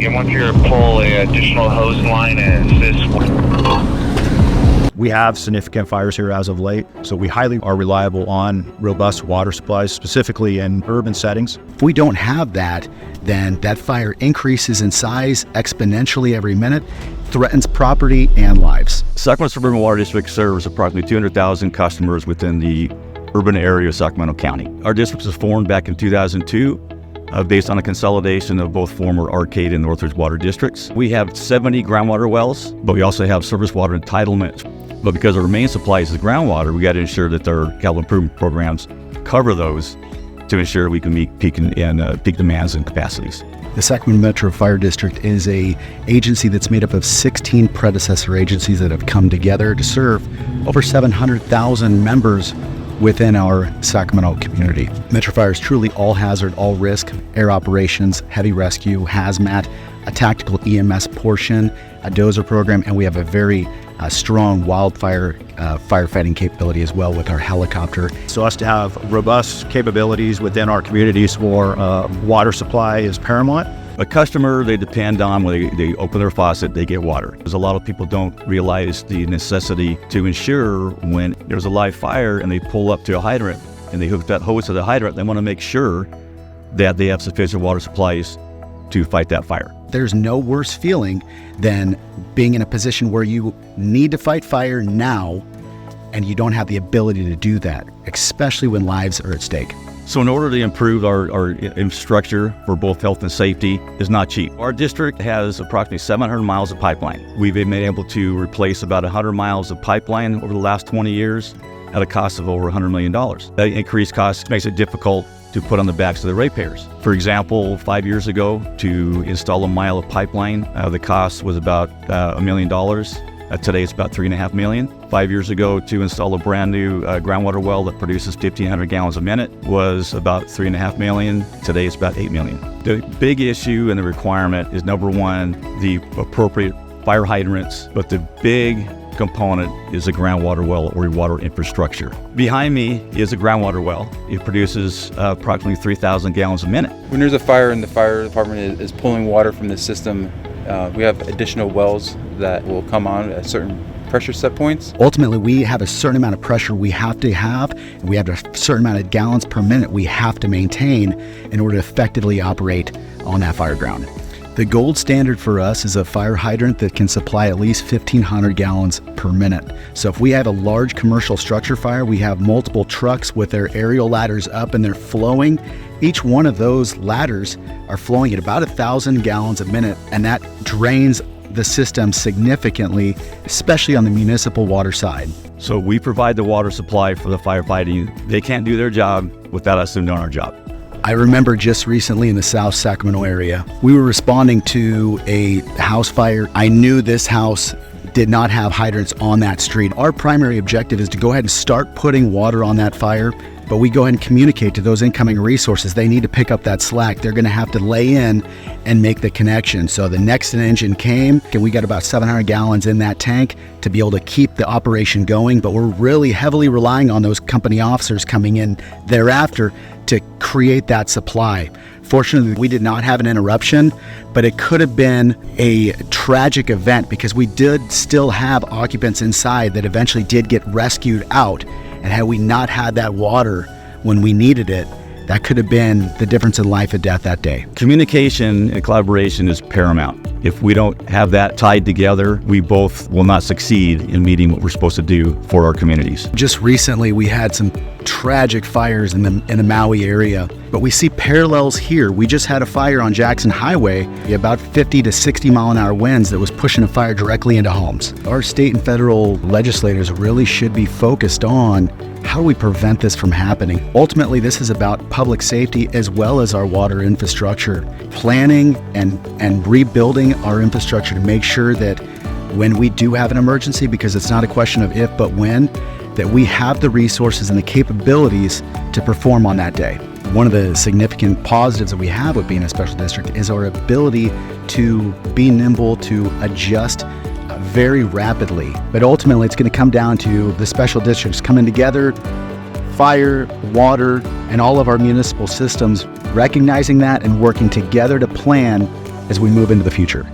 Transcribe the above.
you want you to pull an additional hose line and assist. We have significant fires here as of late, so we highly are reliable on robust water supplies, specifically in urban settings. If we don't have that, then that fire increases in size exponentially every minute, threatens property and lives. Sacramento Suburban Water District serves approximately 200,000 customers within the urban area of Sacramento County. Our district was formed back in 2002 based on a consolidation of both former Arcade and Northridge water districts. We have 70 groundwater wells, but we also have surface water entitlement. But because our main supply is the groundwater, we got to ensure that our capital improvement programs cover those to ensure we can meet peak demands and capacities. The Sacramento Metro Fire District is an agency that's made up of 16 predecessor agencies that have come together to serve over 700,000 members within our Sacramento community. Metro Fire is truly all hazard, all risk, air operations, heavy rescue, hazmat, a tactical EMS portion, a dozer program, and we have a very strong wildfire firefighting capability as well with our helicopter. So us to have robust capabilities within our communities for water supply is paramount. A customer, they depend on when they open their faucet, they get water. Because a lot of people don't realize the necessity to ensure when there's a live fire and they pull up to a hydrant and they hook that hose to the hydrant, they want to make sure that they have sufficient water supplies to fight that fire. There's no worse feeling than being in a position where you need to fight fire now and you don't have the ability to do that, especially when lives are at stake. So in order to improve our infrastructure for both health and safety is not cheap. Our district has approximately 700 miles of pipeline. We've been able to replace about 100 miles of pipeline over the last 20 years at a cost of over $100 million. That increased cost makes it difficult to put on the backs of the ratepayers. For example, 5 years ago, to install a mile of pipeline, the cost was about $1 million. Today it's about $3.5 million. 5 years ago, to install a brand new groundwater well that produces 1,500 gallons a minute was about $3.5 million. Today it's about $8 million. The big issue and the requirement is, number one, the appropriate fire hydrants, but the big component is a groundwater well or water infrastructure. Behind me is a groundwater well. It produces approximately 3,000 gallons a minute. When there's a fire and the fire department is pulling water from the system, we have additional wells that will come on at certain pressure set points. Ultimately, we have a certain amount of pressure we have to have, and we have a certain amount of gallons per minute we have to maintain in order to effectively operate on that fire ground. The gold standard for us is a fire hydrant that can supply at least 1,500 gallons per minute. So if we have a large commercial structure fire, we have multiple trucks with their aerial ladders up and they're flowing. Each one of those ladders are flowing at about 1,000 gallons a minute, and that drains the system significantly, especially on the municipal water side. So we provide the water supply for the firefighting. They can't do their job without us doing our job. I remember just recently in the South Sacramento area, we were responding to a house fire. I knew this house did not have hydrants on that street. Our primary objective is to go ahead and start putting water on that fire, but we go ahead and communicate to those incoming resources. They need to pick up that slack. They're gonna have to lay in and make the connection. So the next engine came, and we got about 700 gallons in that tank to be able to keep the operation going, but we're really heavily relying on those company officers coming in thereafter to create that supply. Fortunately, we did not have an interruption, but it could have been a tragic event because we did still have occupants inside that eventually did get rescued out. And had we not had that water when we needed it, that could have been the difference in life and death that day. Communication and collaboration is paramount. If we don't have that tied together, we both will not succeed in meeting what we're supposed to do for our communities. Just recently, we had some tragic fires in the Maui area, but we see parallels here. We just had a fire on Jackson Highway, about 50 to 60 mile an hour winds that was pushing a fire directly into homes. Our state and federal legislators really should be focused on how do we prevent this from happening. Ultimately, this is about public safety as well as our water infrastructure. Planning and rebuilding our infrastructure to make sure that when we do have an emergency, because it's not a question of if but when, that we have the resources and the capabilities to perform on that day. One of the significant positives that we have with being a special district is our ability to be nimble, to adjust very rapidly. But ultimately, it's going to come down to the special districts coming together, fire, water, and all of our municipal systems recognizing that and working together to plan as we move into the future.